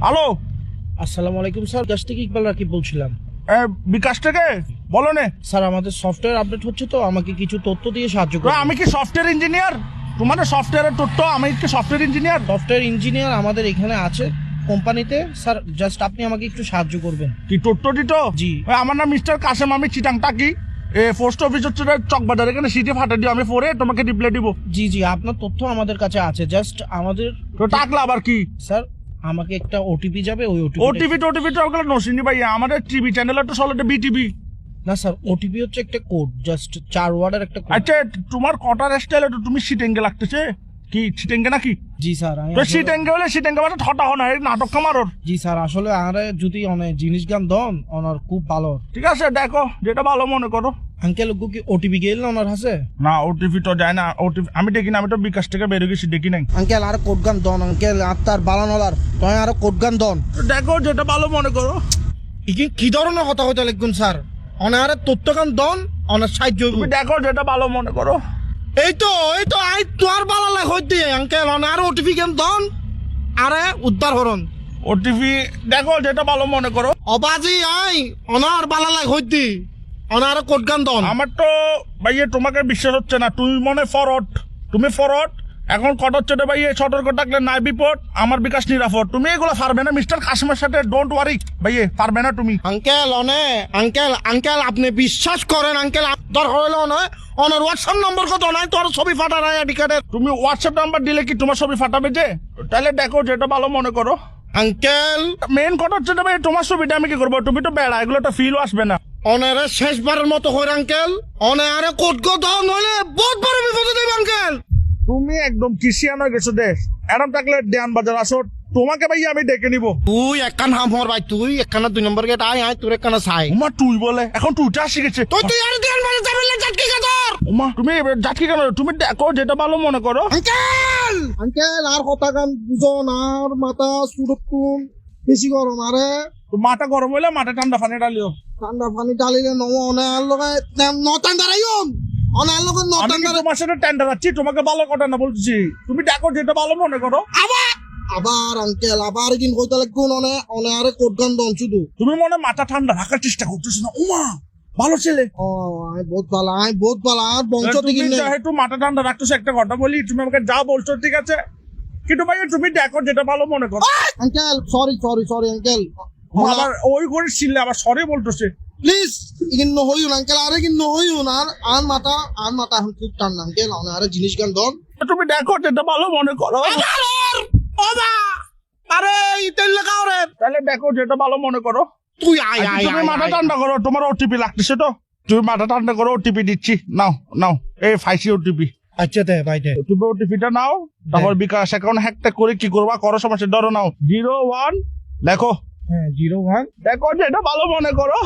Hello, আসসালামু আলাইকুম sir, কাছ থেকে ইকবাল রাকিব বলছিলাম। বিকাশ থেকে বলো নে। স্যার আমাদের সফটওয়্যার আপডেট হচ্ছে, তো আমাকে কিছু তথ্য দিয়ে সাহায্য করুন। আমি কি সফটওয়্যার ইঞ্জিনিয়ার? তোমাদের সফটওয়্যারের তথ্য, আমি কি সফটওয়্যার ইঞ্জিনিয়ার? সফটওয়্যার ইঞ্জিনিয়ার আমাদের এখানে আছে কোম্পানিতে। স্যার জাস্ট আপনি আমাকে একটু সাহায্য করবেন। কি তথ্য দিত? জি। আমার নাম মিস্টার কাসেম, আমি চিটাং টাকি। পোস্ট অফিস হচ্ছে চকবাজার, এখানে সিটি ফাটা দিও, আমি পরে তোমাকে রিপ্লাই দিব। জি জি, আপনার তথ্য আমাদের কাছে আছে, জাস্ট আমাদের তো টাকলা আবার কি? স্যার আমাকে একটা ওটিপি যাবে, ওই ওটিপি ওগুলো নসিনি ভাই, আমাদের টিভি চ্যানেল তো চলে বিটিভি। না স্যার, ওটিপি হচ্ছে একটা কোড, জাস্ট 4 ওয়ার্ডের একটা কোড। আচ্ছা, তোমার কটার স্টাইল তুমি সিটেঙ্গে লাগতেছে কি? সিটেঙ্গে নাকি? জি স্যার, তো সিটেঙ্গে হলে সিটেঙ্গে মানে ঠটা হো না, এই নাটক কামারোর। জি স্যার, আসলে আরে যদি অনেক জিনিস গান দন ওনার খুব ভালো। ঠিক আছে, দেখো যেটা ভালো মনে করো। আঙ্কেল কি ওটিপি গেল না ওনার হাসে? না, ওটিপি তো যায় না। ওটিপি আমি দেখি না, আমি তো বিকাশ থেকে বেরো গেছি, দেখি নাই। আঙ্কেল আর কোড গান দন, আঙ্কেল আত্মার বালানলার তয় আর কোড গান দন। দেখো যেটা ভালো মনে করো। কি ধরনের কথা হইতে লিখুন স্যার? অনারে তথ্য গান দন, অনার সাহায্য হইব। তুমি দেখো যেটা ভালো মনে করো। এই তো আই তোর বালা লাগ হইতে আঙ্কেল অনার ওটিপি গান দন, আরে উদ্ধার হরন। ওটিপি দেখো যেটা ভালো মনে করো। অবাজি আই অনার বালা লাগ হইতে অনার কোড গান দন। আমার তো ভাইয়ে তোমাকে বিশ্বাস হচ্ছে না, তুমি মনে ফরওয়ার্ড, তুমি ফরওয়ার্ড। এখন কট হচ্ছে রে ভাইয়ে, সতর্ক থাকলে নাই বিপদ, আমার বিকাশ নিরাপদ। তুমি এগুলো পারবে না মিস্টার কাসিমের সাথে, ডোন্ট ওয়ারি ভাইয়ে, পারবে না তুমি। আঙ্কেল আঙ্কেল আপনি বিশ্বাস করেন আঙ্কেল, দরকার হইলো নয় অনার হোয়াটসঅ্যাপ নম্বর কত নাই তোর ছবি ফাটা নাই আইডি কার্ডের। তুমি হোয়াটসঅ্যাপ নাম্বার দিলে কি তোমার ছবি ফাটাবে যে? তাহলে দেখো যেটা ভালো মনে করো। আঙ্কেল মেন কথা হচ্ছে ভাই, তোমার ছবিটা আমি কি করবো? তুমি তো বেড়া, এগুলো তো ফিলও আসবে না। অনারে শেষবারের মতো হই আঙ্কেল, অনারে কোড গো দাও নইলে বহুত বড় বিপদে দেব আঙ্কেল। তুমি একদম কিসিয়ান হয়ে গেছো দেশ। এরম থাকলে দেয়ান বাজার আসো, তোমাকে ভাই আমি ডেকে নিবো। তুই একখান হাম হর ভাই, তুই একখানা 2 নম্বর গেট আয় তোর একখানা চাই। উমা তুই বলে, এখন তুইটা শিখেছে। তুই আর দেন বাজে যাবেন জাটকি গাদর। উমা তুমি যাচ্ছি কেন? তুমি দেখো যেটা ভালো মনে করো। আঙ্কেল আর কথা গান বুঝন, আর মাথা সুরক্ষণ বেশি গরম, আরে তো মাথা গরম হইলে মাথা ঠান্ডা পানি ডালিও। ঠান্ডা পানি ডালিলে নম অনার লগে নটান দাঁড়াইম, অনার লগে আমি নটান কি দাঁড়াই। তোমার সাথে টেন্ডার আছি? তোমাকে ভালো কথা না বলছি, তুমি দেখো যেটা ভালো মনে করো। আবার আঙ্কেল আবার কিন কইতে লাগুন, অনারে কোড গান দন শুধু। তুমি মনে মাথা ঠান্ডা রাখার চেষ্টা করতেছো না? উমা ভালো ছেলে। ও আই বহুত ভালো আর বংশ তুমি থেকে যেহেতু মাথা ঠান্ডা রাখতেছো, একটা কথা বলি, তুমি আমাকে যা বলছো ঠিক আছে, কিন্তু ভাই তুমি দেখো যেটা ভালো মনে করো। আঙ্কেল সরি আঙ্কেল, আবার ওই করে ছিলে আবার সরি বলতেছে। প্লিজ ইগিন নহইউন আঙ্কেল, আরে কিন নহইউন, আর মাথা এখন খুব টান আঙ্কেল, আরে জিনিস গান দন। তুমি দেখো যেটা ভালো মনে করো। আরে ইতেল লাগাও রে, তাহলে দেখো যেটা ভালো মনে করো। তুই আয় তুমি মাথা ঠান্ডা করো, তোমার ওটিপি লাগতেছে তো, তুমি মাথা ঠান্ডা করো, ওটিপি দিচ্ছি, নাও এই ফাইসি ওটিপি। আচ্ছা দে ভাই দে, তুমি ওটিপিটা নাও, তারপর বিকাশ অ্যাকাউন্ট হ্যাকটা করে কি করবা করো, সমস্যা ধরো নাও 01 দেখো। হ্যাঁ 01 দেখো যেটা ভালো মনে করো।